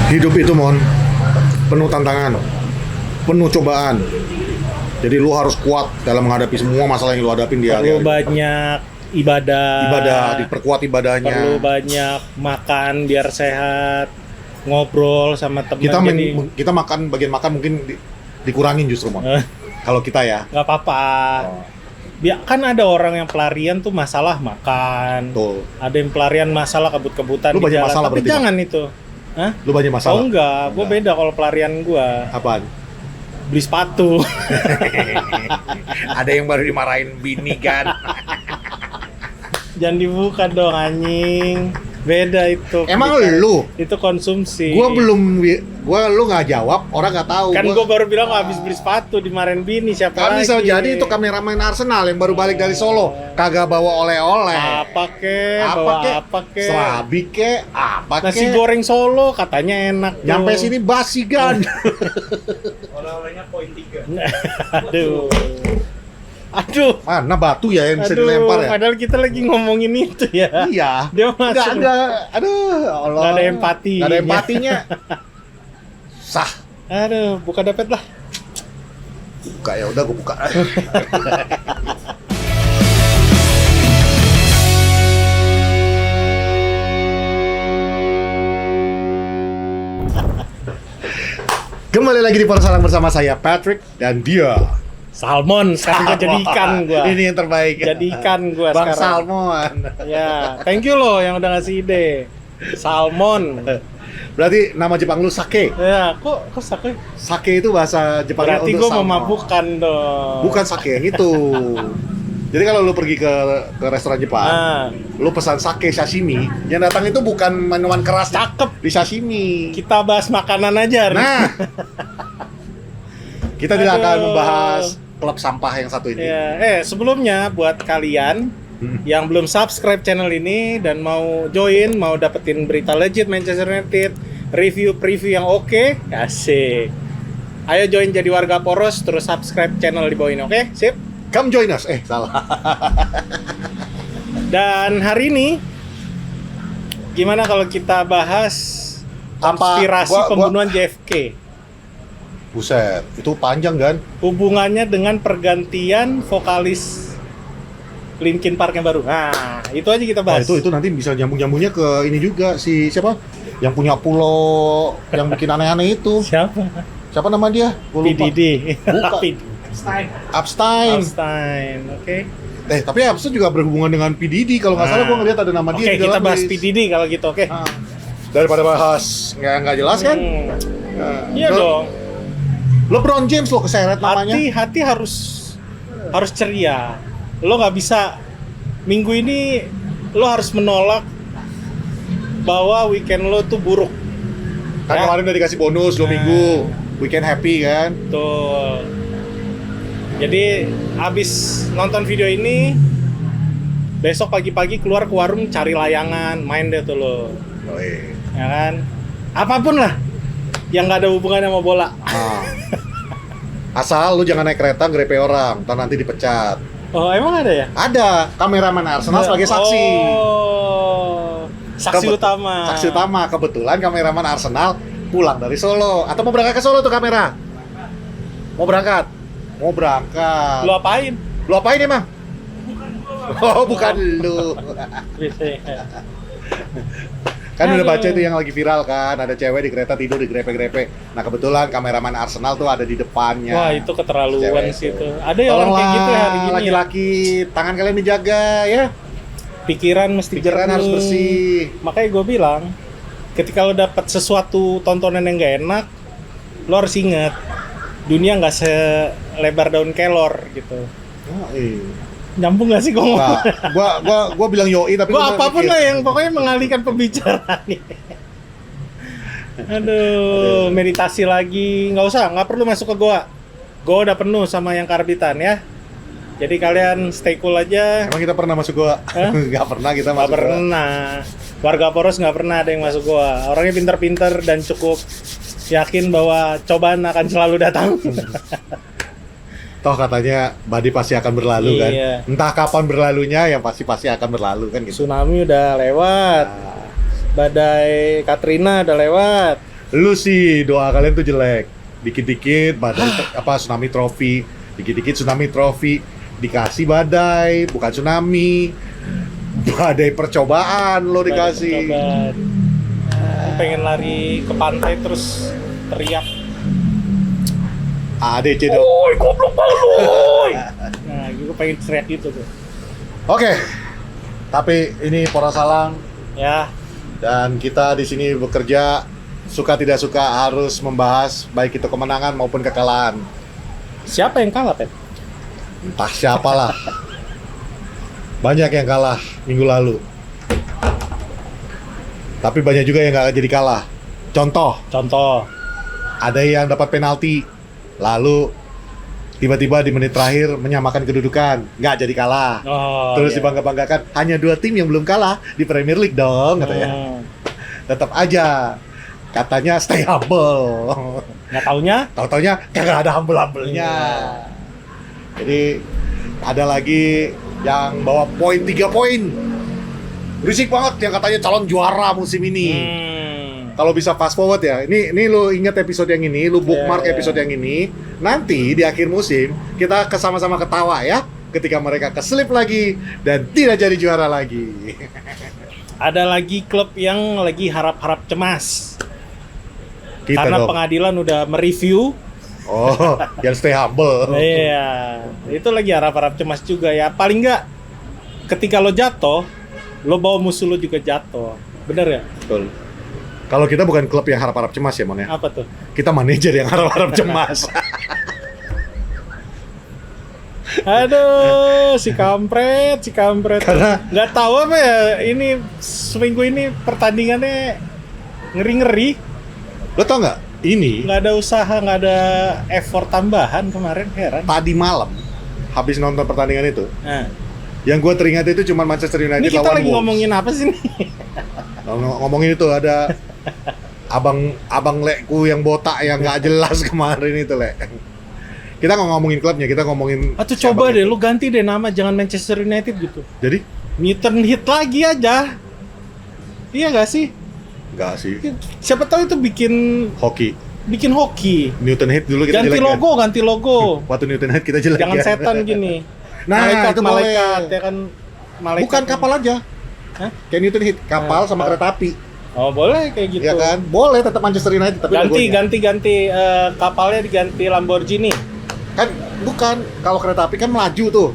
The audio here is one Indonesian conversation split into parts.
Hidup itu penuh tantangan, penuh cobaan. Jadi lu harus kuat dalam menghadapi semua masalah yang lu hadapin di Perlu hari-hari. banyak ibadah, Diperkuat ibadahnya. perlu banyak makan biar sehat, ngobrol sama teman. Kita makan, bagian makan mungkin dikurangin justru kalau kita ya. nggak apa-apa. Kan ada orang yang pelarian tuh masalah makan. Tuh. Ada yang pelarian masalah kebut-kebutan Lu di banyak jalan. masalah Tapi berarti, jangan itu. Hah? Lu banyak masalah. Oh enggak, gue Enggak. beda kalau pelarian gue. Apaan? Beli sepatu. Ada yang baru dimarahin bini kan. Jangan dibuka dong anjing. Beda itu. Emang Beli- lu? Itu konsumsi. Lu nggak jawab, orang nggak tahu. Kan gue baru bilang habis beli sepatu dimarahin bini, siapa Kan lagi? bisa jadi itu kameramen Arsenal yang baru balik dari Solo, kagak bawa oleh-oleh. Apa bawa apa ke? Serabi ke, apa ke? Nasi goreng Solo katanya enak tuh. Nyampe sini basi kan. Oleh-olehnya poin 3. Aduh. Mana batu ya yang bisa Aduh, dilempar ya? padahal kita lagi ngomongin itu ya. Iya. Dia masuk. Nggak ada. Aduh, Allah. Nggak ada empati. Nggak ada empatinya. Sah. Aduh, buka dapet lah. Buka ya udah gue buka. Kembali lagi di Porsalang bersama saya Patrick dan dia Salmon, sekarang gue jadi ikan gue. Ini yang terbaik. Jadi ikan gue Bang sekarang. Salmon. Ya, thank you loh yang udah ngasih ide. Salmon. Berarti nama Jepang lu sake. Ya, kok sakit? Sake itu bahasa Jepangnya Berarti untuk gue salmon. memabukkan dong. Bukan sake yang itu. Jadi kalau lu pergi ke restoran Jepang, Ah, lu pesan sake sashimi, yang datang itu bukan minuman keras cakep. di sashimi. Kita bahas makanan aja. Nah, kita tidak akan Aduh. membahas klub sampah yang satu ini. Ya, sebelumnya buat kalian yang belum subscribe channel ini dan mau join, mau dapetin berita legit Manchester United, review-preview yang oke, asik. Ayo join jadi warga Poros, terus subscribe channel di bawah ini, oke? Sip. Come join us. Salah. Dan hari ini gimana kalau kita bahas konspirasi pembunuhan JFK? Buset, itu panjang kan? Hubungannya dengan pergantian vokalis Linkin Park yang baru. Nah, itu aja kita Nah, bahas. itu nanti bisa nyambung-nyambungnya ke ini juga si siapa? Yang punya pulau yang bikin aneh-aneh itu. Siapa? Siapa nama dia? Gua lupa. PDD. Bukan. Epstein. Epstein, oke. Tapi Epstein juga berhubungan dengan PDD kalau nggak salah gua ngeliat ada nama dia Oke, di kita dalam bahas list. PDD kalau gitu, oke. Nah, daripada bahas nggak jelas kan? Iya dong. LeBron James lo keseret namanya. Hati harus ceria. Lo nggak bisa minggu ini lo harus menolak bahwa weekend lo tuh buruk. Kan Ya. kemarin udah dikasih bonus 2 minggu. Weekend happy kan? Tuh. Jadi abis nonton video ini besok pagi-pagi keluar ke warung cari layangan, main deh tuh lo. Oh, iya. Ya kan? Apapun lah yang nggak ada hubungannya sama bola. Nah. Asal lu jangan naik kereta grepe orang, ntar nanti dipecat. Oh, emang ada ya? Ada kameramen Arsenal sebagai saksi. Oh, saksi utama. Saksi utama. Kebetulan kameramen Arsenal pulang dari Solo atau mau berangkat ke Solo tuh kamera. Mau berangkat. Mau berangkat. Lu apain? Lu apain emang? Oh, bukan lu. Kan udah baca itu yang lagi viral kan, ada cewek di kereta tidur di grepe-grepe. Nah, kebetulan kameramen Arsenal tuh ada di depannya. Wah, itu keterlaluan Cewek sih itu. itu. Ada ya orang kayak gitu ya hari gini. Laki-laki, tangan kalian dijaga ya. Pikiran mesti Pikiran jernih. harus bersih. Makanya gue bilang, ketika lo dapat sesuatu tontonan yang gak enak, lo harus ingat dunia nggak selebar daun kelor gitu. Oh, iya. Nyambung gak sih gue ngomong? Nah, gua bilang yoi tapi Gue gua apapun mikir. lah yang pokoknya mengalihkan pembicaraan. Aduh, meditasi lagi. Nggak perlu masuk ke goa. Goa udah penuh sama yang karbitan ya. Jadi kalian stay cool aja. Emang kita pernah masuk goa? Hah? Nggak pernah kita Nggak masuk goa. pernah. Warga Poros nggak pernah ada yang masuk goa. Orangnya pinter-pinter dan cukup yakin bahwa cobaan akan selalu datang. Toh katanya badai pasti akan berlalu kan. Iya. Entah kapan berlalunya, yang pasti akan berlalu kan gitu. Tsunami udah lewat. Nah, Badai Katrina udah lewat. Lu sih doa kalian tuh jelek. Dikit-dikit badai tsunami trofi, dikit-dikit tsunami trofi, dikasih badai, bukan tsunami. Badai percobaan lo dikasih. Percobaan. Pengen lari ke pantai terus teriak, ADC dong. "Woi, goblok banget lu, woi!" Nah, gue pengen teriak gitu tuh. Oke. Tapi ini Pora Salang Ya, dan kita di sini bekerja suka tidak suka harus membahas baik itu kemenangan maupun kekalahan. siapa yang kalah, Pet? Entah siapalah. Banyak yang kalah minggu lalu. Tapi banyak juga yang nggak jadi kalah. Contoh, Contoh. ada yang dapat penalti, lalu tiba-tiba di menit terakhir menyamakan kedudukan, nggak jadi kalah. Oh, Terus iya. dibangga-banggakan, hanya 2 tim yang belum kalah di Premier League dong, katanya. Tetap aja, katanya stay humble. Nggak taunya? Tahu-taunya kagak ada humble-humblenya. Jadi ada lagi yang bawa 3 poin. Berisik banget yang katanya calon juara musim ini. Kalau bisa fast forward ya, ini lu ingat episode yang ini, lu bookmark Yeah. episode yang ini. Nanti di akhir musim kita sama-sama ketawa ya, ketika mereka keselip lagi dan tidak jadi juara lagi. Ada lagi klub yang lagi harap-harap cemas. Kita Karena dong. pengadilan udah mereview. Oh, yang stay humble. Iya, itu lagi harap-harap cemas juga ya. Paling nggak ketika lo jatuh, lo bawa musuh lo juga jatuh. Bener ya? Betul. Kalau kita bukan klub yang harap-harap cemas ya, Mon ya. Apa tuh? Kita manajer yang harap-harap cemas. Aduh, si kampret. Karena- nggak tahu apa ya, ini seminggu ini pertandingannya ngeri-ngeri. Lo tau nggak? Ini Nggak ada usaha, nggak ada effort tambahan kemarin, heran. tadi malam habis nonton pertandingan itu, Nah, yang gue teringat itu cuma Manchester United ini kita lawan lagi Wolves. ngomongin apa sih nih? Ngomongin itu ada abang lekku yang botak yang nggak jelas kemarin itu, Lek. Kita nggak ngomongin klubnya, kita ngomongin Atau siapa coba gitu. deh, lu ganti deh nama, jangan Manchester United gitu. Jadi Newton hit lagi aja. Iya gak sih? nggak sih Siapa tahu itu hoki. bikin hoki. Newton Head dulu kita Ganti jelek logo, ganti kan? logo. Waktu Newton Head kita jelek Jangan ya. setan gini. Nah, itu boleh. Ya kan malaikat. Bukan kapal aja. Hah? Kayak Newton Head, kapal sama Oh. kereta api. Oh, boleh kayak gitu. Ya kan? Boleh tetap Manchester United tapi Ganti kapalnya diganti Lamborghini. Kan bukan, kalau kereta api kan melaju tuh.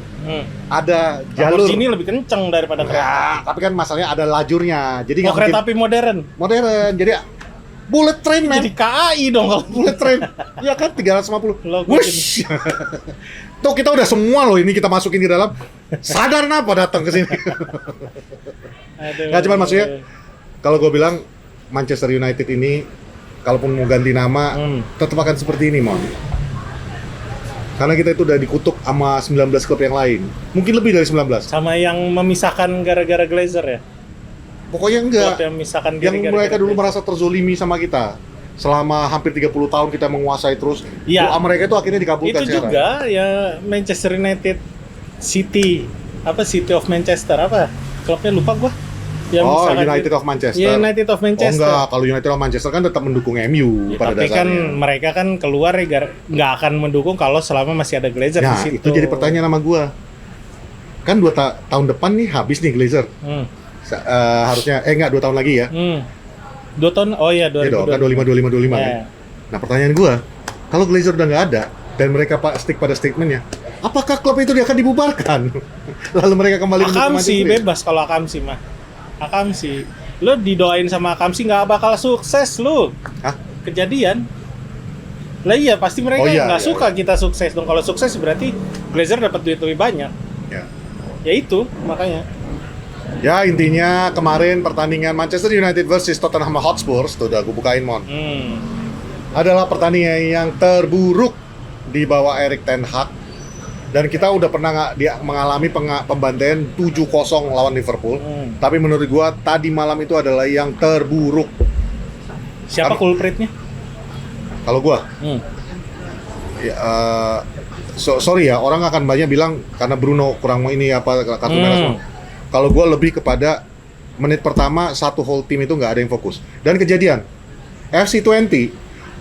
Ada jalur. Lamborghini lebih kenceng daripada kereta. Ya, tapi kan masalahnya ada lajurnya. Jadi Oh, nggak kereta mungkin api modern. modern. Jadi bullet train, man. Jadi KAI dong kalau Bullet train. Iya kan 350. Logo Wush. Tuh kita udah semua loh ini kita masukin ke dalam. Sadar kenapa datang ke sini? Aduh. Nggak, cuman maksudnya kalau gue bilang Manchester United ini kalaupun mau ganti nama tetap akan seperti ini, Mon. Karena kita itu udah dikutuk sama 19 klub yang lain. Mungkin lebih dari 19. sama yang memisahkan gara-gara Glazer ya. Pokoknya enggak. Klub yang memisahkan diri Yang gara-gara mereka dulu Glazer. merasa terzolimi sama kita. Selama hampir 30 tahun kita menguasai terus. Iya. Doa mereka itu akhirnya dikabulkan Itu sekarang. juga ya Manchester United City City of Manchester apa klubnya lupa gua yang Oh, misalkan United of Manchester. ya, United of Oh Manchester. enggak, kalau United of Manchester kan tetap mendukung MU Ya, pada tapi kan dasarnya. mereka kan keluar ya nggak akan mendukung kalau selama masih ada Glazer Nah, di situ. itu jadi pertanyaan sama gua. Kan 2 tahun depan nih habis nih Glazer. Hmm. Harusnya enggak 2 tahun lagi ya. 2 tahun, oh iya Iya dong, 2025. kan 25 Ya. kan. Nah, pertanyaan gua, kalau Glazer udah nggak ada dan mereka stick pada statementnya, apakah klub itu dia akan dibubarkan? Lalu mereka kembali mendukung Akamsi Manchester United? bebas kalau Akamsi mah. Akamsi, lu didoain sama Akamsi nggak bakal sukses lu. Hah? Kejadian. Lah iya pasti mereka Oh, iya, nggak iya, suka kita sukses dong. Kalau sukses berarti Glazer dapat duit lebih banyak. Ya. Ya itu makanya. Ya intinya kemarin pertandingan Manchester United versus Tottenham Hotspur, tuh udah gue bukain, Mon, adalah pertandingan yang terburuk di bawah Erik ten Hag. Dan kita udah pernah mengalami pembantaian 7-0 lawan Liverpool. Tapi menurut gua tadi malam itu adalah yang terburuk. Siapa kulpritnya? Kalau gua, ya, sorry ya, orang akan banyak bilang karena Bruno kurang ini apa kartu merah semua. Kalau gua lebih kepada menit pertama satu whole team itu nggak ada yang fokus. Dan kejadian FC20,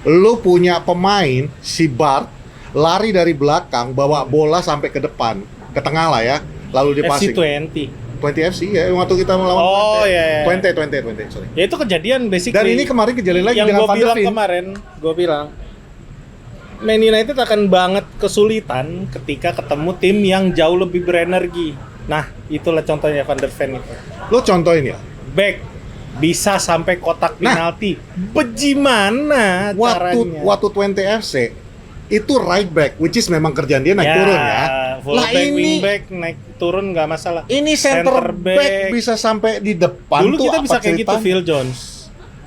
lu punya pemain si Bart lari dari belakang bawa bola sampai ke depan, ke tengah lah ya, lalu dia passing. FC20. 20 FC ya, waktu kita melawan Oh, iya. 20, sorry. Ya itu kejadian basically. Dan ini kemarin kejadian lagi yang dengan gue Van der bilang Ven. kemarin, gue bilang Man United akan banget kesulitan ketika ketemu tim yang jauh lebih berenergi. Nah, itulah contohnya Van der Ven itu. Lo contohin ya, Back bisa sampai kotak penalti. Bagaimana caranya? waktu 20 FC itu right back, which is memang kerjaan dia naik turun ya. Full Lah back, ini wing back, naik turun nggak masalah. ini center back bisa sampai di depan. Dulu tuh kita apa bisa kayak gitu, ceritanya? Phil Jones.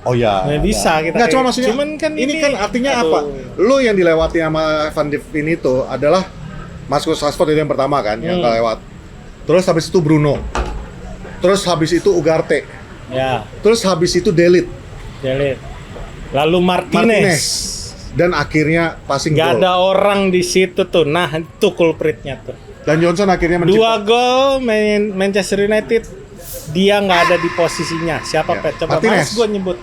Oh ya. Nggak bisa kita. Nggak, cuma kayak- maksudnya. Cuman kan ini kan artinya aduh. apa? Lo yang dilewati sama Van de Ven itu adalah Marcus Rashford itu yang pertama kan, yang kelewat. Terus habis itu Bruno. Terus habis itu Ugarte. Ya, Terus habis itu Delite. Delete. Lalu Martinez. Dan akhirnya passing Nggak goal. ada orang di situ tuh. Nah, itu culpritnya tuh. Dan Johnson akhirnya 2 gol Manchester United, dia nggak ada di posisinya. Siapa Ya. Pet? Coba Martinez. Mas gue nyebut.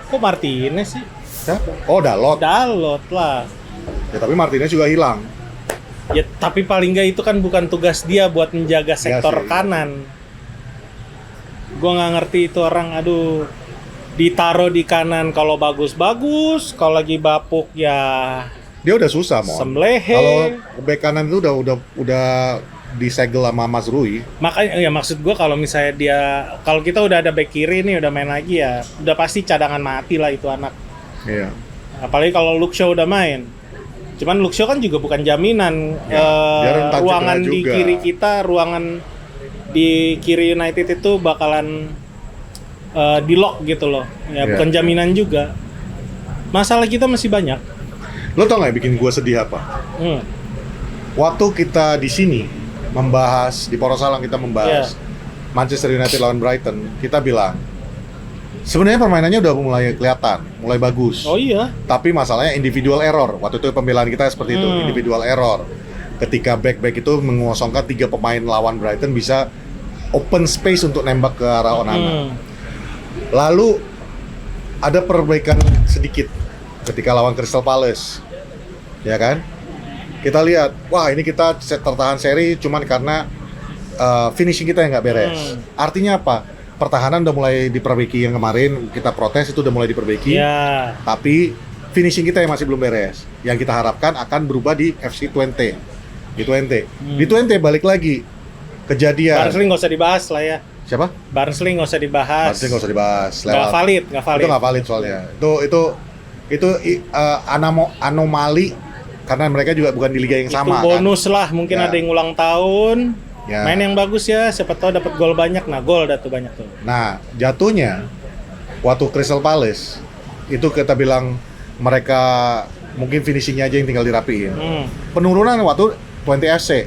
Kok Martinez sih? Siapa? Oh, Dalot. Dalot lah. Ya, tapi Martinez juga hilang. Ya tapi paling nggak itu kan bukan tugas dia buat menjaga sektor sih. kanan. Gue nggak ngerti itu orang. Aduh, ditaruh di kanan kalau bagus-bagus, kalau lagi bapuk ya Dia udah susah, Mon. semblehe. Kalau bek kanan itu udah disegel sama Mas Rui. Makanya ya maksud gue kalau misalnya dia, kalau kita udah ada back kiri nih udah main lagi ya, udah pasti cadangan mati lah itu anak. Iya. Apalagi kalau Luke Shaw udah main. Cuman Luke Shaw kan juga bukan jaminan. Dia rentan Ruangan cedera di juga. kiri kita, ruangan di kiri United itu bakalan di lock gitu loh. Ya Iya. bukan jaminan juga. Masalah kita masih banyak. Lo tau nggak yang bikin gue sedih apa? Waktu kita di sini membahas di Poros Salang, kita membahas Manchester United lawan Brighton, kita bilang sebenarnya permainannya udah mulai kelihatan, mulai bagus. Oh iya. Tapi masalahnya individual error. Waktu itu pembelaan kita seperti itu, individual error. Ketika back-back itu mengosongkan 3 pemain lawan Brighton bisa open space untuk nembak ke arah Onana. Lalu ada perbaikan sedikit ketika lawan Crystal Palace, ya kan? Kita lihat, wah ini kita tertahan seri cuman karena finishing kita yang nggak beres. Artinya apa? Pertahanan udah mulai diperbaiki, yang kemarin kita protes itu udah mulai diperbaiki. Ya. Tapi finishing kita yang masih belum beres. Yang kita harapkan akan berubah di FC20. Di 20. Di 20 balik lagi kejadian. Barnsley nggak usah dibahas lah ya. Siapa? Barnsley nggak usah dibahas. Pasti nggak usah dibahas. Nggak valid. Itu nggak valid soalnya. Itu anomali karena mereka juga bukan di liga yang sama. Itu bonus lah, mungkin Ya. ada yang ulang tahun. Ya. Main yang bagus ya, siapa tahu dapat gol banyak. Nah, gol dah tuh banyak tuh. Nah, jatuhnya waktu Crystal Palace itu kita bilang mereka mungkin finishingnya aja yang tinggal dirapiin. Penurunan waktu 20 FC.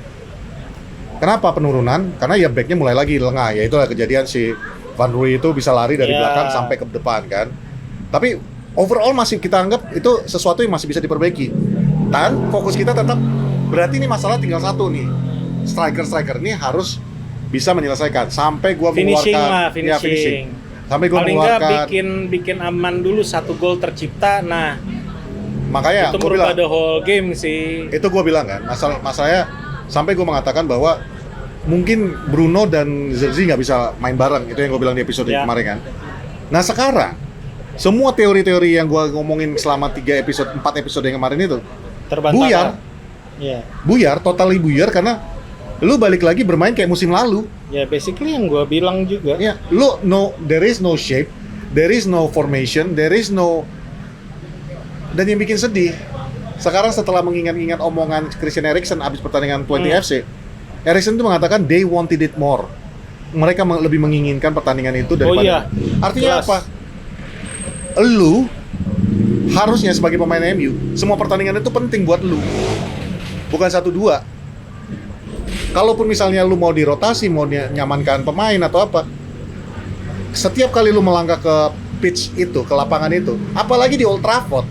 Kenapa penurunan? Karena ya backnya mulai lagi lengah. Ya itulah kejadian si Van Rooij itu bisa lari dari Ya. belakang sampai ke depan kan. Tapi overall masih kita anggap itu sesuatu yang masih bisa diperbaiki. Dan fokus kita tetap, berarti ini masalah tinggal satu nih. Striker ini harus bisa menyelesaikan sampai gua Finishing lah, mengeluarkan ya, finishing. Sampai gua Paling nggak mengeluarkan bikin aman dulu, 1 gol tercipta. Nah, makanya itu gua merubah bilang the whole game sih. itu gua bilang kan masalahnya sampai gua mengatakan bahwa mungkin Bruno dan Zirkzee nggak bisa main bareng, itu yang gua bilang di episode Ya. kemarin kan. Nah sekarang semua teori-teori yang gua ngomongin selama 4 episode yang kemarin itu Terbantahkan. buyar. Ya. Buyar, totally buyar karena lu balik lagi bermain kayak musim lalu. Ya basically yang gua bilang juga. Ya, there is no shape, there is no formation, there is no. Dan yang bikin sedih, sekarang setelah mengingat-ingat omongan Christian Eriksen abis pertandingan 20 FC, Eriksen itu mengatakan they wanted it more. Mereka lebih menginginkan pertandingan itu daripada. Oh iya. Artinya Jelas. apa? Lu harusnya sebagai pemain MU, semua pertandingan itu penting buat lu. Bukan 1-2. Kalaupun misalnya lu mau dirotasi, mau nyamankan pemain atau apa, setiap kali lu melangkah ke pitch itu, ke lapangan itu, apalagi di Old Trafford,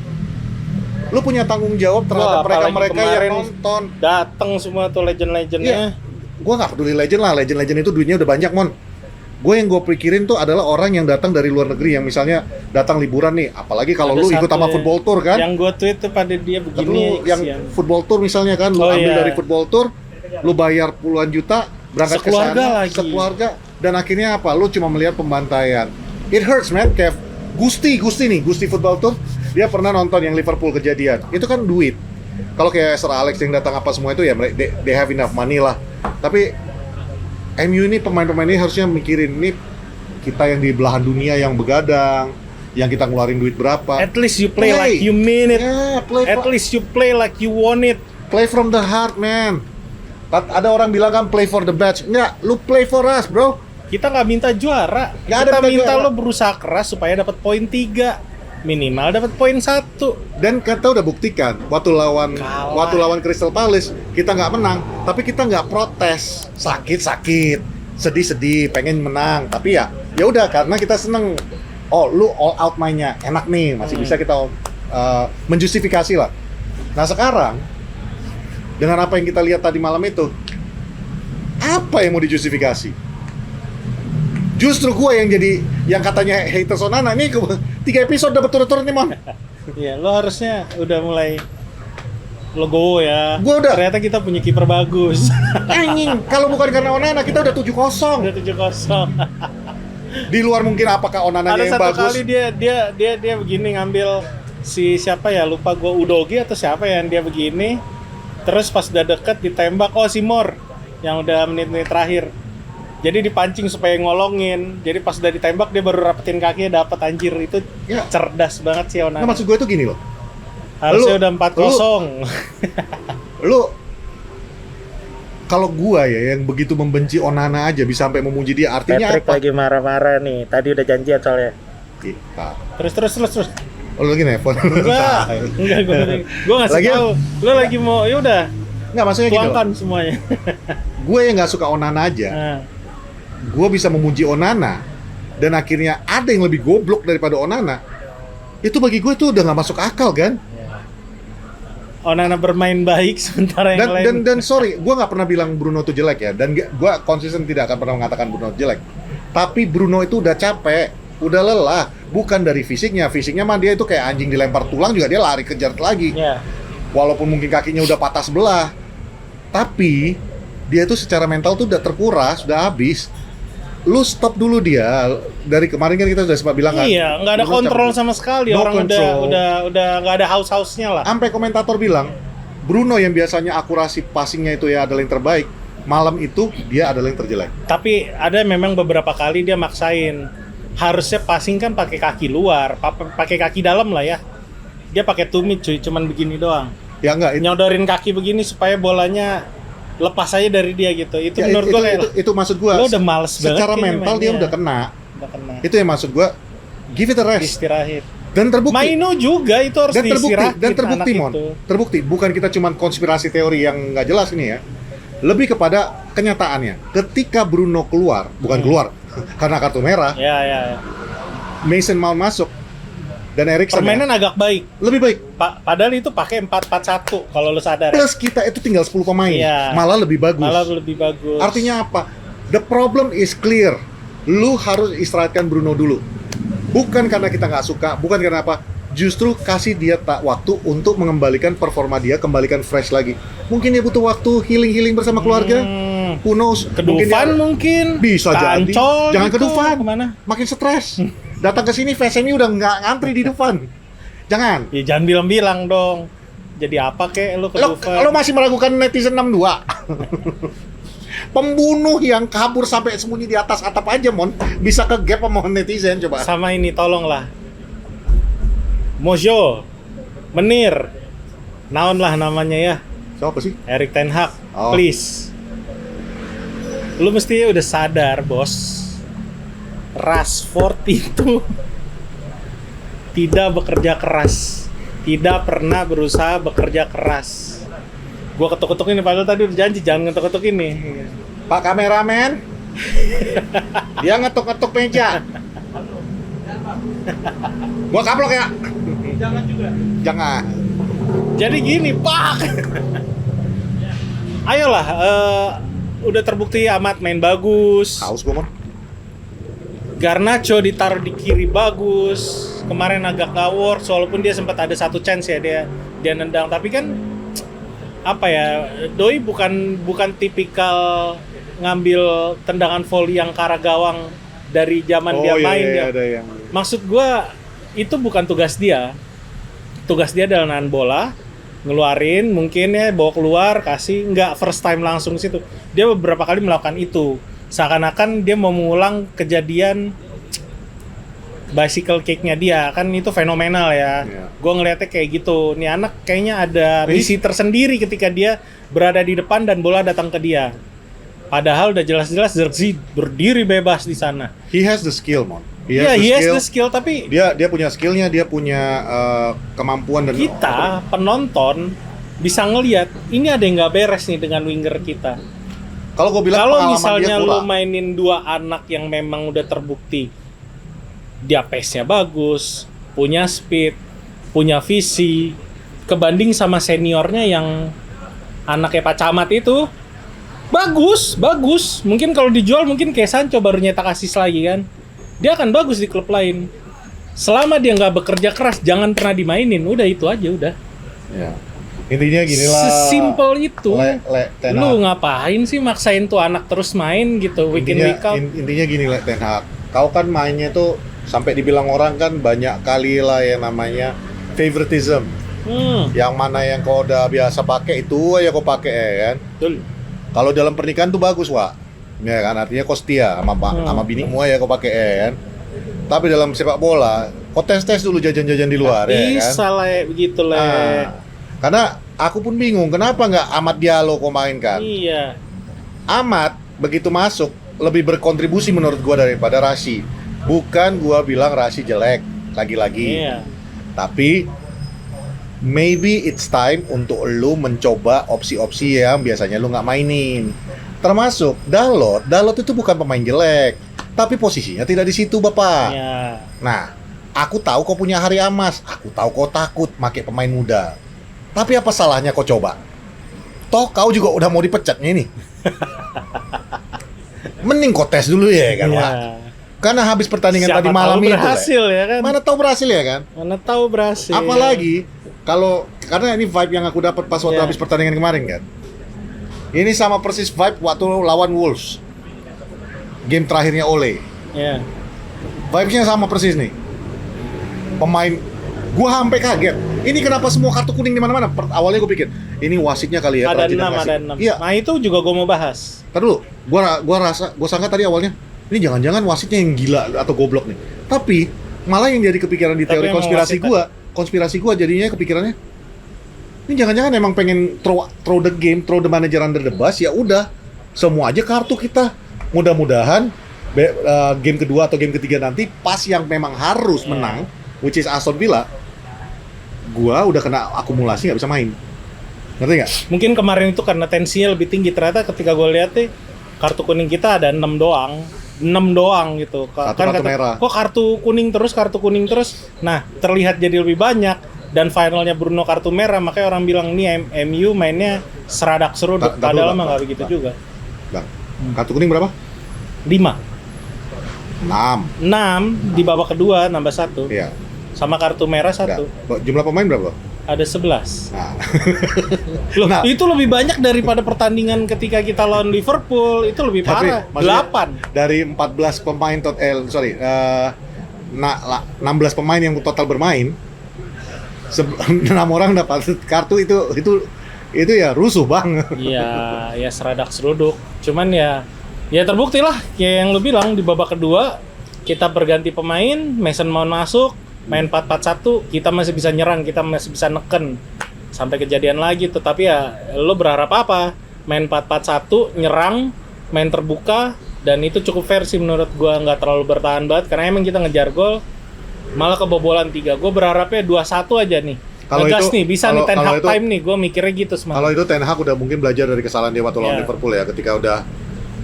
lu punya tanggung jawab terhadap Wah, apalagi mereka yang kemarin nonton. Datang semua tuh legend-legendnya. Gua nggak peduli legend lah, legend itu duitnya udah banyak, Mon. Yang gue pikirin tuh adalah orang yang datang dari luar negeri, yang misalnya datang liburan nih, apalagi kalau Ada lu ikut satu sama ya, football tour kan. Yang gue tweet tuh pada dia Lu begini. yang kesian. football tour misalnya kan, lu Oh, ambil iya. dari football tour, lu bayar puluhan juta, berangkat ke Sekeluarga sana, lagi. sekeluarga, dan akhirnya apa? Lu cuma melihat pembantaian. It hurts man, kayak Gusti football tour, dia pernah nonton yang Liverpool kejadian. Itu kan duit. Kalau kayak Sir Alex yang datang apa semua itu ya, they have enough money lah. Tapi MU ini pemain-pemain ini harusnya mikirin ini kita yang di belahan dunia yang begadang, yang kita ngeluarin duit berapa. At least you play like you mean it. Yeah, At least you play like you want it. play from the heart, man. Ada orang bilang kan play for the badge. Enggak, lu play for us, bro. Kita nggak minta juara. Nggak ada Kita minta juara. lo berusaha keras supaya dapat poin 3. Minimal dapat poin 1. Dan kita udah buktikan waktu lawan Crystal Palace kita nggak menang, tapi kita nggak protes. Sakit, sedih, pengen menang, tapi ya udah karena kita seneng. Oh, lu all out mainnya, enak nih, masih bisa kita menjustifikasi lah. Nah sekarang dengan apa yang kita lihat tadi malam itu, apa yang mau dijustifikasi? Justru gue yang katanya haters Onana nih 3 episode udah berturut-turut nih, Mon. Iya, lo harusnya udah mulai logo ya. Gua udah. Ternyata kita punya kiper bagus. Anjing, kalau bukan karena Onana kita udah 7-0. Udah 7-0. Di luar mungkin apakah Onananya Ada yang satu bagus. kali dia begini ngambil si siapa ya, lupa gue, Udogi atau siapa yang dia begini. Terus pas udah deket ditembak, oh si Mor yang udah menit-menit terakhir. Jadi dipancing supaya ngolongin. Jadi pas udah ditembak dia baru rapetin kakinya, dapat anjir. Itu Ya. cerdas banget sih Onana. Nah, maksud gue tuh gini loh. Harusnya lu- udah 4-0. Lu kalau gua ya yang begitu membenci Onana aja bisa sampai memuji dia, artinya Patrick apa? lagi marah-marah nih. Tadi udah janjian soalnya. Kita. Terus. Oh, lu lagi nelfon. Enggak, gue ngasih Lagian- tahu. Lo lagi mau, ya udah, Enggak, maksudnya gini loh. tuangkan semuanya. Gue yang nggak suka Onana aja. Nah, Gue bisa memuji Onana dan akhirnya ada yang lebih goblok daripada Onana. Itu bagi gue tuh udah nggak masuk akal kan? Onana bermain baik sementara yang lain. Dan sorry, gue nggak pernah bilang Bruno tuh jelek ya, dan gue konsisten tidak akan pernah mengatakan Bruno jelek. Tapi Bruno itu udah capek, udah lelah, bukan dari fisiknya mah dia itu kayak anjing dilempar tulang juga dia lari kejar lagi. Ya, Walaupun mungkin kakinya udah patah sebelah, tapi dia tuh secara mental tuh udah terkuras, udah habis. Lu stop dulu dia. Dari kemarin kan kita sudah sempat bilang kan. iya, nggak ada Bruno kontrol capek. sama sekali. No Orang control. udah nggak ada house-nya lah. Sampai komentator bilang Bruno yang biasanya akurasi passingnya itu ya adalah yang terbaik, malam itu dia adalah yang terjelek. Tapi ada memang beberapa kali dia maksain. Harusnya passing kan pakai kaki luar, pakai kaki dalam lah ya. Dia pakai tumit cuy, cuman begini doang. Ya enggak, Nyodorin kaki begini supaya bolanya lepas aja dari dia gitu. Itu ya, menurut gue kayak itu maksud gua. lo udah males banget Secara kayaknya mental dia mainnya. udah kena. Udah kena. Itu yang maksud gua. Give it a rest. Istirahat. Dan terbukti. Maino juga itu harus diistirahatin Dan terbukti anak Mon. itu. Terbukti bukan kita cuman konspirasi teori yang nggak jelas ini ya. Lebih kepada kenyataannya. Ketika Bruno keluar, bukan keluar karena kartu merah, Ya. Mason Mount masuk dan Eriksen Permainan agak baik. lebih baik. Padahal itu pakai 4-4-1 kalau lu sadar. Ya. Plus kita itu tinggal 10 pemain. Iya. Malah lebih bagus. Malah lebih bagus. Artinya apa? The problem is clear. Lu harus istirahatkan Bruno dulu. Bukan karena kita nggak suka, bukan karena apa. Justru kasih dia waktu untuk mengembalikan performa dia, kembalikan fresh lagi. Mungkin dia butuh waktu healing bersama keluarga. Who knows? Ke Dufan mungkin. Bisa jadi. Ancol Jangan ke gitu. Dufan. Kemana? Makin stres. Datang ke sini fans MU udah nggak ngantri di Dufan. Jangan. Ya jangan bilang-bilang dong. Jadi apa kek lu ke Dufan? Lo masih meragukan netizen 62? Pembunuh yang kabur sampai sembunyi di atas atap aja, Mon. Bisa ke gap sama netizen, coba. Sama ini tolonglah. Mojo. Menir. Naon lah namanya ya. Siapa sih? Erik Ten Hag. Oh. Please. Lu mesti udah sadar, Bos. Rashford itu tidak bekerja keras. Tidak pernah berusaha bekerja keras. Gua ketuk-ketuk ini padahal tadi udah janji jangan ngetuk-ketuk ini. Pak kameramen. Dia ngetuk-ngetuk meja. Gua kaplok ya. Jangan juga. Jangan. Jadi gini, Pak. Ayolah, udah terbukti amat main bagus. Haus gua, Mon. Garnacho ditaruh di kiri bagus. Kemarin agak nggak works, walaupun dia sempat ada satu chance ya dia nendang. Tapi kan apa ya, Doi bukan tipikal ngambil tendangan volley yang ke arah gawang dari zaman dia main. Iya, dia. ada yang... Maksud gua itu bukan tugas dia. Tugas dia adalah nahan bola, ngeluarin mungkin ya, bawa keluar, kasih, nggak first time langsung situ. Dia beberapa kali melakukan itu. Seakan-akan dia mau mengulang kejadian bicycle kick-nya dia, kan itu fenomenal ya. Yeah. Gue ngeliatnya kayak gitu. Nih anak kayaknya ada misi tersendiri ketika dia berada di depan dan bola datang ke dia. Padahal udah jelas-jelas Zirkzee berdiri bebas di sana. He has the skill, Mon. He has the skill, tapi Dia punya skillnya, dia punya kemampuan dan kita penonton bisa ngelihat ini ada yang nggak beres nih dengan winger kita. Kalau gue bilang Kalau pengalaman misalnya dia lu kurang. mainin dua anak yang memang udah terbukti dia pace-nya bagus, punya speed, punya visi, kebanding sama seniornya yang anaknya Pak Camat itu bagus. Mungkin kalau dijual mungkin kayak Sancho baru nyetak asis lagi kan. Dia akan bagus di klub lain. Selama dia nggak bekerja keras, jangan pernah dimainin. Udah itu aja udah. Ya. Intinya gini lah. Sesimpel itu. Ten Hag. Lu ngapain sih maksain tuh anak terus main gitu week in week out? Intinya gini lah, Ten Hag. Kau kan mainnya tuh sampai dibilang orang kan banyak kali lah yang namanya favoritism. Yang mana yang kau udah biasa pakai itu aja kau pakai ya kan. Betul. Kalau dalam pernikahan tuh bagus, Wak. Ya kan, artinya kau setia sama binimu aja kau pakai ya kan. Tapi dalam sepak bola, kau tes dulu jajan-jajan di luar ya kan. Bisa lah begitu lah. Karena aku pun bingung kenapa nggak Amad Diallo kau mainkan. Iya. Amad begitu masuk lebih berkontribusi menurut gua daripada Rashi. Bukan gua bilang Rashi jelek lagi-lagi. Iya. Tapi maybe it's time untuk lu mencoba opsi-opsi yang biasanya lu nggak mainin. Termasuk Dalot itu bukan pemain jelek, tapi posisinya tidak di situ, Bapak. Iya. Nah, aku tahu kau punya hari emas, aku tahu kau takut pakai pemain muda. Tapi apa salahnya kau coba? Toh kau juga udah mau dipecatnya nih. Mending kau tes dulu ya kan, Iya. Pak. Karena habis pertandingan Siapa tadi malam tahu itu berhasil ya kan. Mana tahu berhasil ya kan? Mana tahu berhasil. Apalagi kalau karena ini vibe yang aku dapat pas waktu Iya. habis pertandingan kemarin kan. Ini sama persis vibe waktu lawan Wolves. Game terakhirnya Ole. Iya. Vibes-nya sama persis nih. Pemain gua sampai kaget. Ini kenapa semua kartu kuning di mana-mana? Awalnya gua pikir, ini wasitnya kali ya. Ada kerajinan 6, wasit. ada 6. Iya. Nah, itu juga gue mau bahas. Ntar dulu, gua sangka tadi awalnya ini jangan-jangan wasitnya yang gila atau goblok nih. Tapi malah yang jadi kepikiran di Tapi teori emang konspirasi gua jadinya kepikirannya ini jangan-jangan emang pengen throw the game, throw the manager under the bus, ya udah. Semua aja kartu kita. Mudah-mudahan game kedua atau game ketiga nanti pas yang memang harus menang, which is Aston Villa, gua udah kena akumulasi nggak bisa main. Ngerti nggak? Mungkin kemarin itu karena tensinya lebih tinggi. Ternyata ketika gue lihat nih kartu kuning kita ada 6 doang. 6 doang gitu. Satu kartu merah. Kok kartu kuning terus. Nah, terlihat jadi lebih banyak dan finalnya Bruno kartu merah, makanya orang bilang nih MU mainnya seradak seruduk. Padahal mah nggak begitu juga. Bang, kartu kuning berapa? 5 6. di babak kedua nambah 1. Iya. Sama kartu merah 1. Enggak. Jumlah pemain berapa? Ada 11. Nah. Loh, Nah. itu lebih banyak daripada pertandingan ketika kita lawan Liverpool. Itu lebih Tapi, parah. maksudnya 8. Dari 14 pemain 16 pemain yang total bermain, 6 orang dapat kartu itu ya rusuh bang. Iya, ya seradak seruduk. Cuman ya terbukti lah kayak yang lu bilang di babak kedua kita berganti pemain, Mason Mount masuk, main 4-4-1, kita masih bisa nyerang, kita masih bisa neken sampai kejadian lagi tuh. Tapi ya lu berharap apa? Main 4-4-1, nyerang, main terbuka, dan itu cukup fair sih menurut gua, nggak terlalu bertahan banget karena emang kita ngejar gol malah kebobolan 3. Gua berharapnya 2-1 aja nih. Kalau Ngegas itu- nih, bisa kalau- nih Ten kalau Hag itu- time nih, gua mikirnya gitu Kalau semalam. itu Ten Hag udah mungkin belajar dari kesalahan dia waktu lawan Iya. Liverpool ya, ketika udah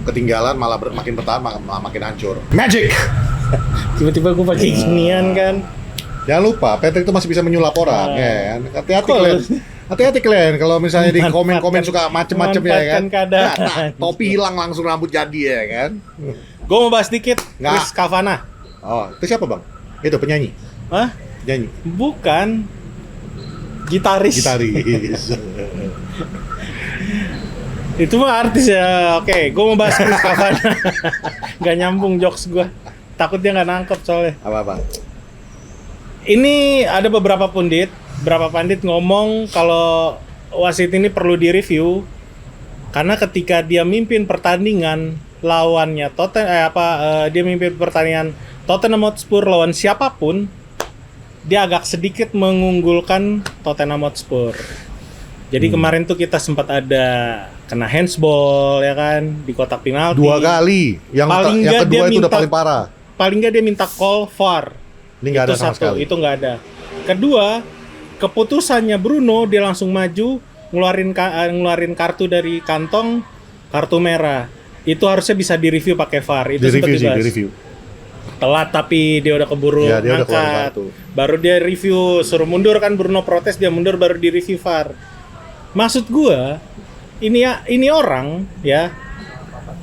ketinggalan malah makin bertahan malah makin hancur. Magic. Tiba-tiba gua pakai ginian kan. Jangan lupa, Patrick itu masih bisa menyulap orang, ya kan? Hati-hati Kok kalian. lu- Hati-hati kalian kalau misalnya di komen-komen Memanfaatkan- suka macem-macem ya kan. memanfaatkan keadaan. Nah, topi hilang langsung rambut jadi ya kan. Gue mau bahas dikit. Nggak. Chris Cavana. Oh, itu siapa bang? Itu penyanyi? Hah? Nyanyi? Bukan. Gitaris. Gitaris. Itu mah artis ya. Oke, gue mau bahas Chris Cavana. Gak nyambung jokes gue. Takut dia gak nangkep soalnya. Apa-apa? Ini ada beberapa pandit ngomong kalau wasit ini perlu direview karena ketika dia mimpin pertandingan lawannya dia mimpin pertandingan Tottenham Hotspur lawan siapapun, dia agak sedikit mengunggulkan Tottenham Hotspur. Jadi kemarin tuh kita sempat ada kena handsball ya kan di kotak penalti. 2 kali. Yang kedua itu udah paling parah. Paling nggak dia minta call VAR. Ini nggak ada Itu sama satu, sekali. itu nggak ada. Kedua, keputusannya Bruno dia langsung maju ngeluarin kartu dari kantong, kartu merah. Itu harusnya bisa direview pakai VAR. Itu sempat dibahas. Di-review. Telat tapi dia udah keburu Ya, dia udah keluar ngangkat. kartu. Baru dia review, suruh mundur kan Bruno protes, dia mundur baru di review VAR. Maksud gua, ini orang ya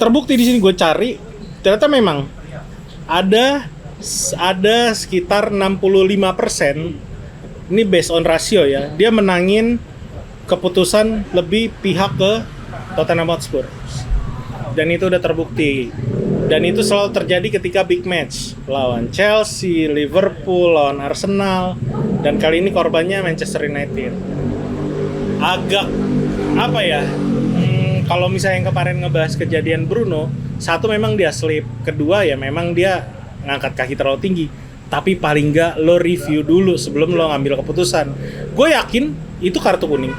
terbukti di sini gue cari ternyata memang ada sekitar 65%, ini based on rasio ya, dia menangin keputusan lebih pihak ke Tottenham Hotspur. Dan itu udah terbukti. Dan itu selalu terjadi ketika big match lawan Chelsea, Liverpool, lawan Arsenal, dan kali ini korbannya Manchester United. Agak apa ya? Kalau misalnya yang kemarin ngebahas kejadian Bruno, satu memang dia slip, kedua ya memang dia ngangkat kaki terlalu tinggi. Tapi paling nggak lo review dulu sebelum lo ngambil keputusan. Gue yakin itu kartu kuning,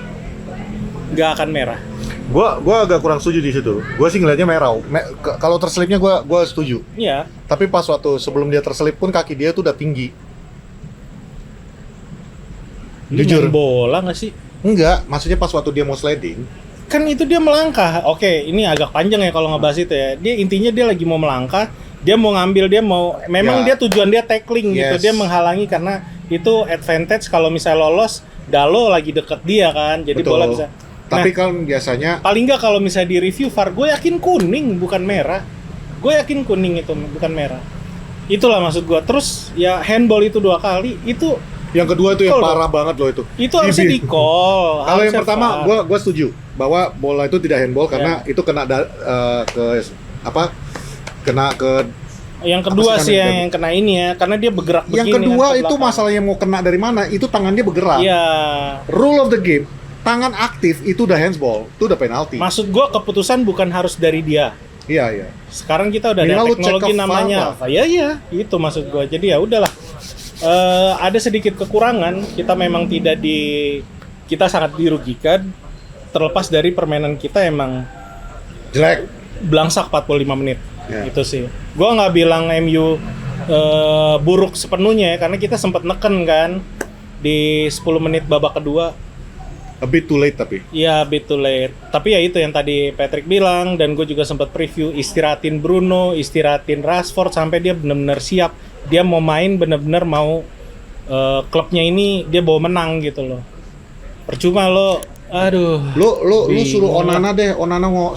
nggak akan merah. Gua agak kurang setuju di situ. Gua sih ngelihatnya merah. Kalau terselipnya gua setuju. Iya. Tapi pas waktu sebelum dia terselip pun kaki dia tuh udah tinggi. Lu Jujur. main bola nggak sih? Enggak, maksudnya pas waktu dia mau sliding. Kan itu dia melangkah. Oke, ini agak panjang ya kalau ngebahas itu ya. Dia intinya dia lagi mau melangkah, dia mau ngambil, memang Ya. dia tujuan dia tackling gitu. Yes. Dia menghalangi karena itu advantage kalau misalnya lolos, Dalo lagi deket dia kan. Jadi Betul. bola bisa. Tapi Nah, kan biasanya paling nggak kalau misalnya di review VAR, gue yakin kuning bukan merah. Gue yakin kuning itu bukan merah. Itulah maksud gue. Terus ya handball itu 2 kali itu yang kedua itu yang Betul. parah banget loh itu. itu harusnya di call. Kalau yang pertama gua setuju bahwa bola itu tidak handball karena Ya. itu kena kena ke Yang kedua Apa sih sih namanya? yang kena ini ya, karena dia bergerak yang begini kedua kan ke itu belakang. masalahnya mau kena dari mana, itu tangan dia bergerak. Iya. Rule of the game, tangan aktif itu udah handsball, itu udah penalti. Maksud gua keputusan bukan harus dari dia. Iya. Sekarang kita udah Minimal ada lu cek teknologi ke VAR namanya lah. apa? Iya, itu maksud gua. Jadi ya udahlah. Ada sedikit kekurangan, kita memang kita sangat dirugikan terlepas dari permainan kita emang Jelek. belangsak 45 menit. Ya. Itu sih. Gua nggak bilang MU buruk sepenuhnya ya, karena kita sempat neken kan di 10 menit babak kedua. A bit too late tapi. Iya, bit too late. Tapi ya itu yang tadi Patrick bilang, dan gue juga sempat preview, istirahatin Bruno, istirahatin Rashford sampai dia benar-benar siap. Dia mau main, benar-benar mau klubnya ini dia bawa menang gitu loh. Percuma lo, aduh. Lu Bingung suruh lah. Onana deh,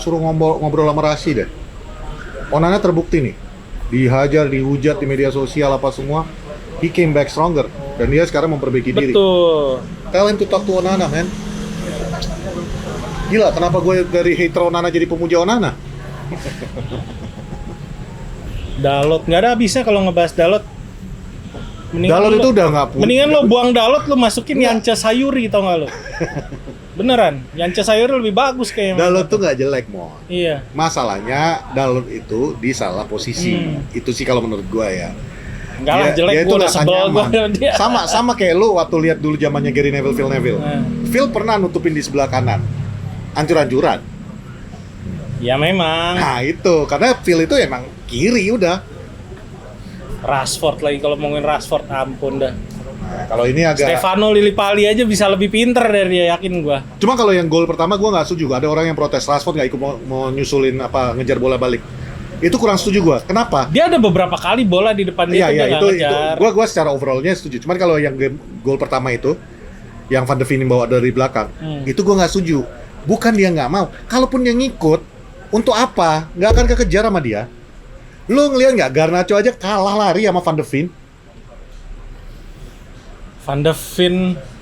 suruh ngobrol sama Rasi deh. Onana terbukti nih, dihajar, dihujat di media sosial apa semua, he came back stronger dan dia sekarang memperbaiki diri. Betul. Tell him to talk to Onana, man. Gila, kenapa gue dari hater Onana jadi pemuja Onana? Dalot nggak ada habisnya kalau ngebahas Dalot. Dalot itu udah nggak punya. Mendingan lo buang Dalot, lo masukin Yance Sayuri, tau nggak lo? Beneran, Yance Sayuri lebih bagus kayaknya. Dalot tuh nggak jelek, Mon. Iya. Masalahnya Dalot itu di salah posisi. Itu sih kalau menurut gue ya. Enggak lah, jelek, dia gue udah nggak sebel gue nyaman. sama dia. Sama kayak lu waktu lihat dulu zamannya Gary Neville, Phil Neville. Nah. Phil pernah nutupin di sebelah kanan. Ancur-ancuran. Ya memang. Nah, itu karena Phil itu emang kiri udah. Rashford lagi, kalau ngomongin Rashford, ampun dah. Nah, kalau ini agak Stefano Lillipali aja bisa lebih pinter dari dia, yakin gua. Cuma kalau yang gol pertama gue nggak setuju. Ada orang yang protes Rashford nggak ikut mau nyusulin apa ngejar bola balik. Itu kurang setuju gue. Kenapa? Dia ada beberapa kali bola di depan dia Iya, tuh dia itu nggak ngejar. gue secara overallnya setuju. Cuman kalau yang gol pertama itu yang Van de Ven bawa dari belakang, itu gue nggak setuju. Bukan dia nggak mau. Kalaupun dia ngikut, untuk apa? Nggak akan kekejar sama dia. Lu ngeliat nggak Garnacho aja kalah lari sama Van de Ven? Van de Ven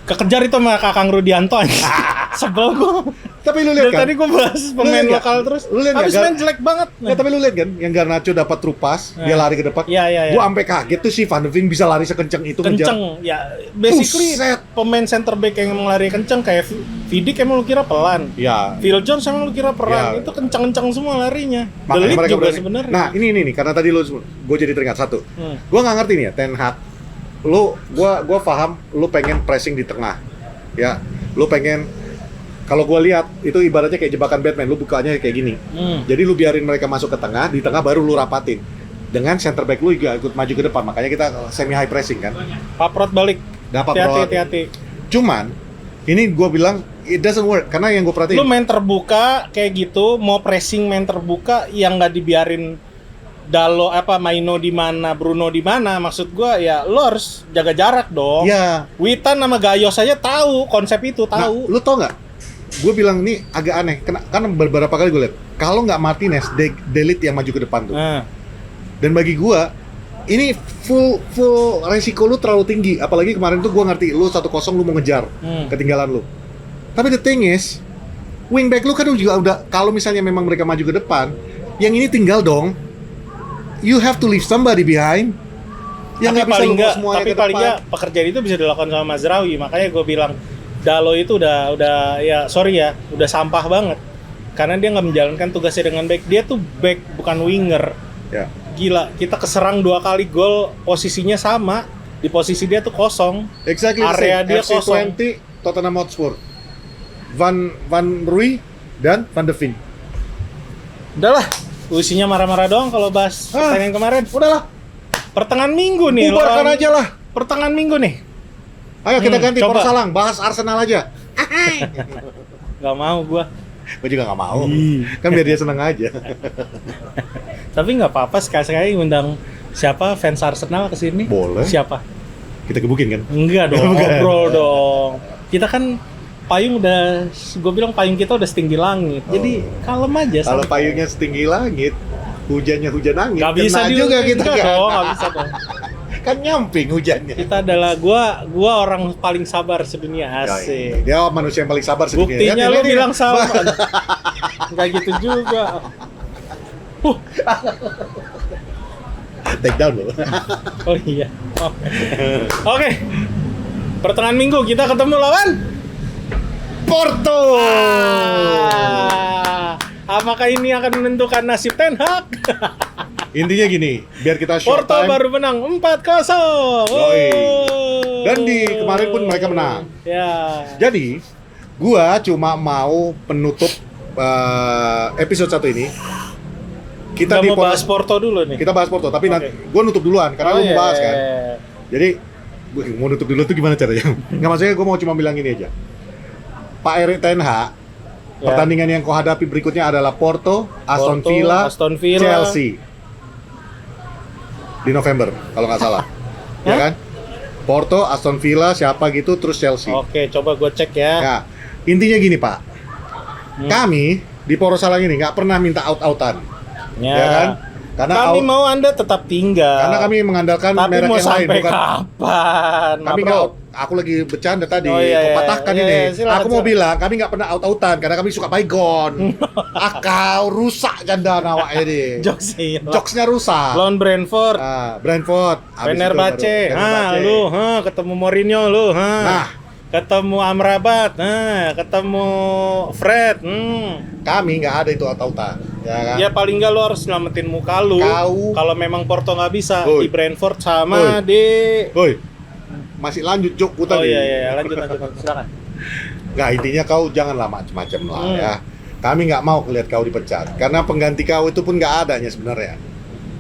kekejar itu sama Kakang Rudianto anjing. Sebel gua. Tapi lu Dari lihat kan? tadi gua bahas pemain lihat nggak? lokal terus. Lu lihat nggak, Habis main jelek banget. Ya, tapi lu lihat kan, yang Garnacho dapat trupas, dia lari ke depan. Iya, iya, iya. Gua sampai kaget tuh si Van de Ven bisa lari sekencang itu ngejar. Kenceng. Ya, basically Buset. pemain center back yang emang lari kenceng kayak Vidic emang lu kira pelan. Ya. Phil Jones emang lu kira pelan. Ya. Itu kenceng-kenceng semua larinya. Makanya Delik mereka juga berani. sebenarnya. Nah, ini nih karena tadi gue jadi teringat satu. Gue nggak ngerti nih ya, Ten Hag. Gue paham, lu pengen pressing di tengah, ya. Lu pengen, kalau gue lihat itu ibaratnya kayak jebakan Batman. Lu bukanya kayak gini. Jadi lu biarin mereka masuk ke tengah, di tengah baru lu rapatin. Dengan center back lu juga ikut maju ke depan. Makanya kita semi high pressing kan. Paprot balik. Dapat Hati-hati. Cuman ini gue bilang it doesn't work karena yang gue perhatiin. Lu main terbuka kayak gitu, mau pressing main terbuka yang nggak dibiarin Dalo Maino di mana, Bruno di mana, maksud gua ya lu harus jaga jarak dong. Iya. Witan sama Gayos aja tahu konsep itu, tahu. Nah, lu tau nggak? Gue bilang ini agak aneh, karena beberapa kali gue lihat kalau nggak Martinez, Delete yang maju ke depan tuh. Nah, Dan bagi gue ini full resiko lu terlalu tinggi. Apalagi kemarin tuh gue ngerti lu 1-0 lu mau ngejar ketinggalan lu. Tapi the thing is, wingback lu kan juga udah, kalau misalnya memang mereka maju ke depan, yang ini tinggal dong. You have to leave somebody behind. Yang nggak bisa lu bawa semuanya tapi ke paling depan. nggak pekerjaan itu bisa dilakukan sama Mazraoui. Makanya gue bilang Dalo itu udah ya sorry ya, udah sampah banget. Karena dia nggak menjalankan tugasnya dengan baik. Dia tuh back bukan winger. Ya. Gila, kita keserang 2 kali gol, posisinya sama. Di posisi dia tuh kosong. Exactly the Area same. dia FC20, Tottenham Hotspur. Van Rooij dan Van de Ven. Udahlah, isinya marah-marah doang kalau bahas pertandingan kemarin. Udahlah, Pertengahan minggu nih. bubarkan lawan- aja lah. Pertengahan minggu nih. Ayo kita ganti coba. Porsalang, bahas Arsenal aja. Gak mau gua. Gue juga nggak mau. Kan biar dia seneng aja. Tapi nggak apa-apa sekali-sekali ngundang siapa fans Arsenal ke sini. Boleh. Siapa? Kita gebukin kan? Enggak dong, Bukan. ngobrol dong. Kita kan payung udah, gue bilang payung kita udah setinggi langit. Jadi kalem aja. Kalau santai. payungnya setinggi langit, hujannya hujan angin. Nggak bisa kena juga kita enggak kan. dong, nggak bisa dong. Kan nyamping hujannya. Kita adalah gua orang paling sabar sedunia, asik. Dia manusia yang paling sabar sedunia. Buktinya Lihat, lu lihat, lihat. bilang sama. Enggak gitu juga. Take down loh. Oh iya. Oh. Oke. Pertengahan minggu kita ketemu lawan Porto. Apakah ini akan menentukan nasib Ten Hag? Intinya gini, biar kita short Porto time. baru menang 4-0. Yoi. Dan di kemarin pun mereka menang. Ya. Jadi, gua cuma mau penutup episode 1 ini. Kita Kita di mau bahas Porto dulu nih. Kita bahas Porto, tapi Oke. nanti gua nutup duluan karena lu iya, mau bahas iya, kan. iya. Jadi, gua mau nutup dulu tuh gimana caranya? Nggak, maksudnya gua mau cuma bilang ini aja. Pak Erik Ten Hag, Ya. pertandingan yang kau hadapi berikutnya adalah Porto, Aston Porto, Villa, Aston Villa. Chelsea. Di November, kalau nggak salah. Ya Hah? kan? Porto, Aston Villa, siapa gitu, terus Chelsea. Oke, coba gue cek ya. Ya, intinya gini Pak, kami di Porosalang ini nggak pernah minta out-outan, ya kan? Karena Kami mau Anda tetap tinggal. karena kami mengandalkan tapi merek mau yang lain, sampai bukan. kapan? Kami Nah, nggak bro. out. Aku lagi bercanda tadi, Oh, iya, kau iya, patahkan iya, ini. iya, silakan, Aku mau silakan. bilang kami nggak pernah out-outan karena kami suka baygon. Kau rusak janda awak ini. Jokesnya. Jokesnya rusak. Lawan Brentford. Brentford. Habis itu Fenerbahce. baru Fenerbahce. Lu, ketemu Mourinho lu, Nah. ketemu Amrabat, ketemu Fred. Kami nggak ada itu out-outan, ya kan? Ya paling nggak lu harus selamatin muka lu. Kau- Kalau memang Porto nggak bisa Oi. di Brentford sama Oi. di. Woi, masih lanjut jokku Oh tadi. iya, lanjut. Silakan. Nggak, intinya kau janganlah macem-macem lah ya. Kami nggak mau lihat kau dipecat karena pengganti kau itu pun nggak adanya sebenarnya.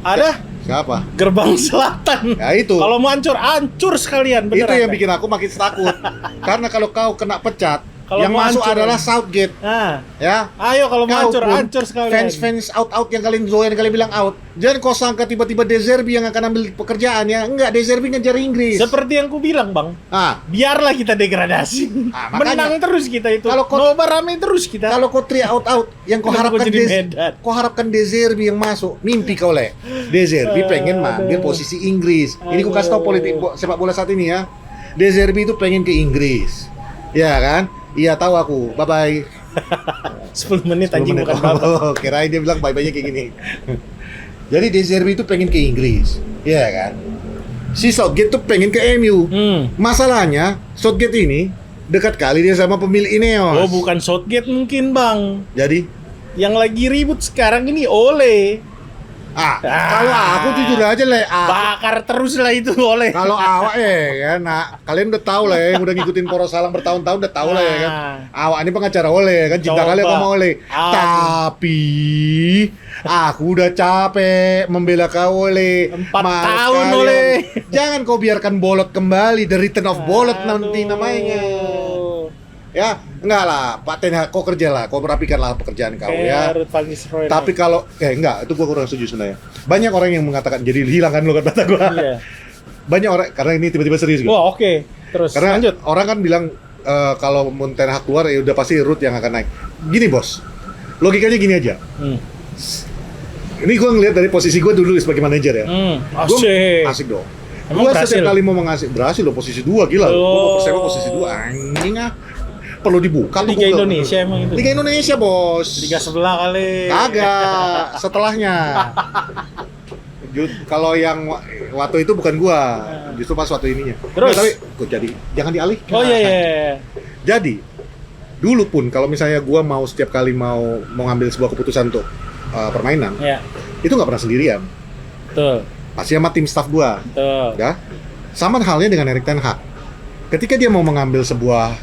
Ada Siapa? Gerbang Selatan. Ya itu. Kalau mau hancur sekalian Itu beneran. yang bikin aku makin takut. Karena kalau kau kena pecat, Kalau yang mau masuk hancur. adalah Southgate. Nah, Ya. ayo kalau mau hancur, pun, hancur sekalian. fans out yang kalian doyan kalian bilang out. Jangan kau sangka tiba-tiba De Zerbi yang akan ambil pekerjaan ya. Enggak, De Zerbi ngejar Inggris. Seperti yang ku bilang, Bang. Ah, Biarlah kita degradasi. makanya. Menang terus kita itu. Kalau kau- Nobar rame terus kita. kalau kau teriak out yang kau Kenapa harapkan jadi Medan? kau harapkan De Zerbi yang masuk, mimpi kau le. De Zerbi pengen manggil posisi Inggris. Ini ku kasih tahu politik sepak bola saat ini ya. De Zerbi itu pengen ke Inggris. Ya kan? Iya tahu aku. Bye bye. 10 menit anjing bukan babak. Oh, kirain dia bilang bye-bye-nya kayak gini. Jadi De Zerbi itu pengen ke Inggris. Iya kan? Si Southgate tuh pengen ke MU. Masalahnya Southgate ini dekat kali dia sama pemilik Ineos. Oh, bukan Southgate mungkin, Bang. Jadi Yang lagi ribut sekarang ini Ole. kalau aku jujur aja le, Bakar terus lah itu Ole. kalau awak ya, nah kalian udah tahu lah ya, yang udah ngikutin Poros Salang bertahun-tahun udah tahu lah ya kan. Awak ini pengacara Ole kan, cinta Coba. kali sama Ole. Aku. Tapi aku udah capek membela kau Ole. 4 Males tahun, kali Ole. aku. Jangan kau biarkan Bolot kembali, the return of Bolot nanti Aduh. namanya. Ya, enggak lah, Pak Ten Hag, kau kerja lah, kau merapikan lah pekerjaan kau ya. Ruud van Nistelrooy. Tapi kalau enggak, itu gua kurang setuju sebenarnya. Banyak orang yang mengatakan jadi hilangkan logat kata gua. Iya. Banyak orang karena ini tiba-tiba serius gitu. Wah, oke. Terus Karena lanjut. orang kan bilang kalau Ten Hag keluar ya udah pasti Ruud yang akan naik. Gini, Bos. Logikanya gini aja. Ini gua ngelihat dari posisi gua dulu sebagai manajer ya. Gua Asik. asik dong. Emang Gua berhasil? setiap kali mau berhasil loh posisi 2 gila. Gua mau Persema posisi 2 anjing ah. Perlu dibuka tuh Liga Google. Indonesia emang itu. Liga Indonesia, Bos. Liga sebelah kali. Kagak, setelahnya. Kalau yang waktu itu bukan gua, justru pas waktu ininya. Terus? Nggak, tapi kok jadi jangan dialihkan. Oh iya. Jadi dulu pun kalau misalnya gua mau setiap kali mau ngambil sebuah keputusan untuk permainan, Ya, itu nggak pernah sendirian. betul. Pasti sama tim staff gua, Betul. ya. Sama halnya dengan Erik Ten Hag. Ketika dia mau mengambil sebuah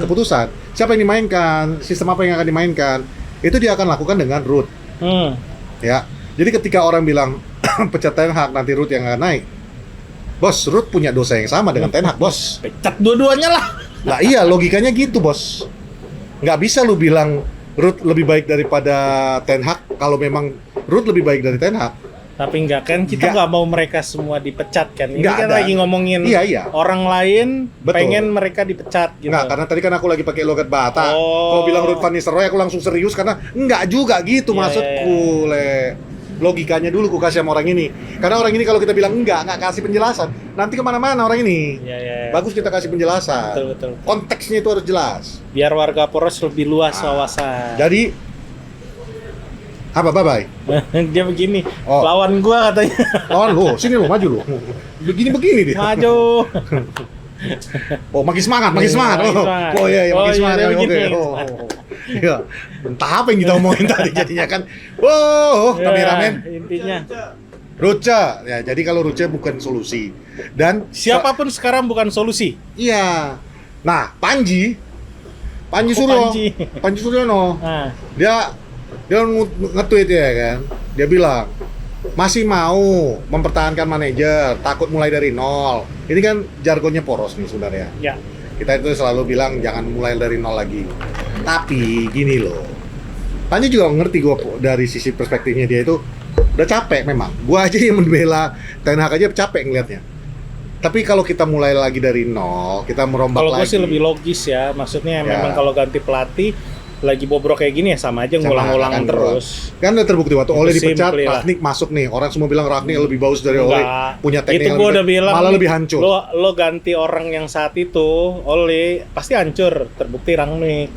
keputusan, siapa yang dimainkan, sistem apa yang akan dimainkan, itu dia akan lakukan dengan Ruud. Ya. Jadi ketika orang bilang pecat Ten Hag nanti Ruud yang akan naik, Bos, Ruud punya dosa yang sama dengan Ten Hag, Bos. Pecat dua-duanya lah. Lah iya, logikanya gitu, Bos. Nggak bisa lu bilang Ruud lebih baik daripada Ten Hag kalau memang Ruud lebih baik dari Ten Hag. Tapi enggak kan, kita nggak mau mereka semua dipecat kan. Ini Nggak kan ada. lagi ngomongin Iya. orang lain Betul. pengen mereka dipecat gitu. Nggak, karena tadi kan aku lagi pakai logat Batak. Oh. Kau bilang Ruud van Nistelrooy, aku langsung serius karena nggak juga gitu Iya, maksudku, Le. Logikanya dulu ku kasih sama orang ini. Karena orang ini kalau kita bilang nggak kasih penjelasan, nanti kemana-mana orang ini. Iya. Bagus kita kasih penjelasan. Betul. Konteksnya itu harus jelas. Biar warga Poros lebih luas wawasan. Jadi apa bye-bye? Dia begini, Oh. lawan gua katanya. Lawan lu, sini lu, maju lu. Begini dia. Maju. Oh, makin semangat. Makin semangat. Oh iya, Oh, makin iya, semangat. dia Oke. begini. Iya. Entah apa yang kita omongin tadi jadinya kan. Kameramen. Intinya. Ruca. Ya, jadi kalau Ruca bukan solusi. Dan Siapapun sekarang bukan solusi. iya. Nah, Panji Oh, Suryo. Panji. Panji Suryono. Nah, Dia nge-tweet ya kan. Dia bilang masih mau mempertahankan manajer, takut mulai dari nol. Ini kan jargonnya Poros nih sebenarnya. ya. Kita itu selalu bilang jangan mulai dari nol lagi. Tapi gini loh, Panji juga ngerti gue dari sisi perspektifnya dia itu udah capek memang. Gue aja yang membela Ten Hag aja capek ngeliatnya. Tapi kalau kita mulai lagi dari nol, kita merombak Kalau lagi. gue sih lebih logis ya, maksudnya Ya. memang kalau ganti pelatih lagi bobrok kayak gini ya sama aja Sama, ngulang-ngulang akan terus. Kan udah terbukti waktu Itu Ole dipecat, simply lah. Rangnick masuk nih. Orang semua bilang Rangnick lebih bagus dari Ole, Enggak. punya teknik Itu yang gue lebih udah bilang malah nih, lebih hancur. Lo ganti orang yang saat itu Ole pasti hancur, terbukti Rangnick.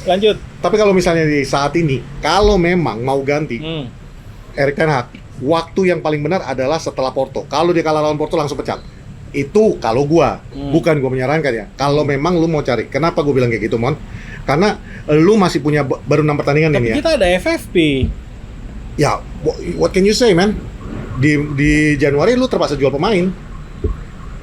Lanjut. Tapi kalau misalnya di saat ini, kalau memang mau ganti Erik Ten Hag, waktu yang paling benar adalah setelah Porto. Kalau dia kalah lawan Porto langsung pecat. Itu kalau gua, bukan gua menyarankan ya. Kalau memang lu mau cari, kenapa gua bilang kayak gitu, Mon? Karena lu masih punya baru 6 pertandingan Tapi ini ya. kita ada FFP. Ya, what can you say, man? Di Januari lu terpaksa jual pemain,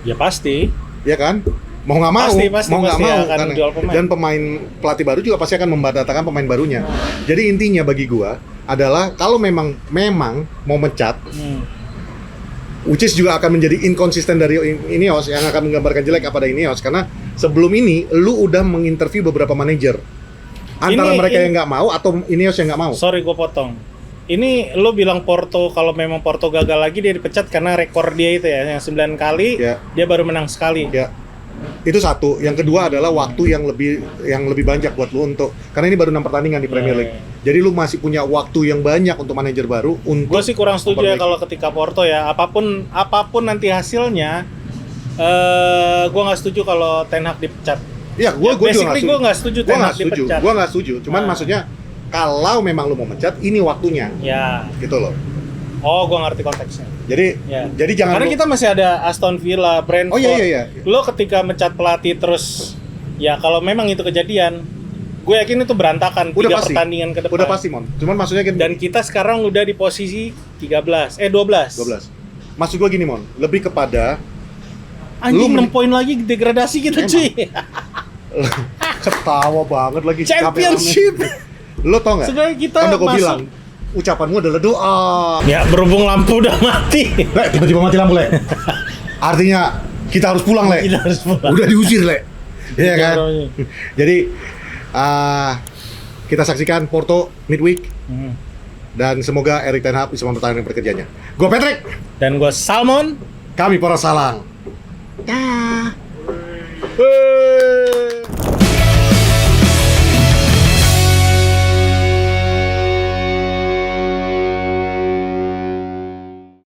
Ya pasti. ya kan? Mau nggak mau, Pasti mau nggak mau, akan jual pemain. dan pemain pelatih baru juga pasti akan mendatangkan pemain barunya. Jadi intinya bagi gua adalah kalau memang mau mencat, which is juga akan menjadi inkonsisten dari Ineos yang akan menggambarkan jelek kepada Ineos karena sebelum ini lu udah menginterview beberapa manajer. Antara mereka yang nggak mau atau Ineos yang nggak mau. Sorry gue potong. Ini lo bilang Porto, kalau memang Porto gagal lagi dia dipecat karena rekor dia itu ya, yang 9 kali dia baru menang sekali. Ya. Itu satu. Yang kedua adalah waktu yang lebih banyak buat lu untuk, karena ini baru 6 pertandingan di Premier League. Jadi lu masih punya waktu yang banyak untuk manajer baru untuk. Gue sih kurang setuju ya kalau ketika Porto ya, apapun nanti hasilnya, gue nggak setuju kalau Ten Hag dipecat. Iya, gue juga nggak setuju Ten Hag dipecat. Gue nggak setuju. Cuman maksudnya kalau memang lu mau mecat, ini waktunya. Ya. Gitu loh. Oh, gue ngerti konteksnya. Jadi jangan. Karena kita masih ada Aston Villa, Brentford. Oh iya. Lo ketika mecat pelatih terus, ya kalau memang itu kejadian, gue yakin itu berantakan 3 pertandingan ke depan. Udah pasti, Mon. Cuman maksudnya kan. Dan kita sekarang udah di posisi 12. 12. Maksud gue gini, Mon. Lebih kepada anjing 6 poin lagi degradasi kita, cuy. Ketawa banget lagi. Championship. Lo tau nggak? Sebenarnya kita kan udah gue masuk. bilang, ucapanmu adalah doa. Ya berhubung lampu udah mati. Le, tiba-tiba mati lampu, Le. Artinya kita harus pulang, Le. Kita harus pulang. Udah diusir, Le. Iya kan? Jadi kita saksikan Porto midweek. Dan semoga Erik ten Hag bisa mempertahankan pekerjaannya. Gue Patrick. Dan gue Salmon. Kami para Salang. Dah.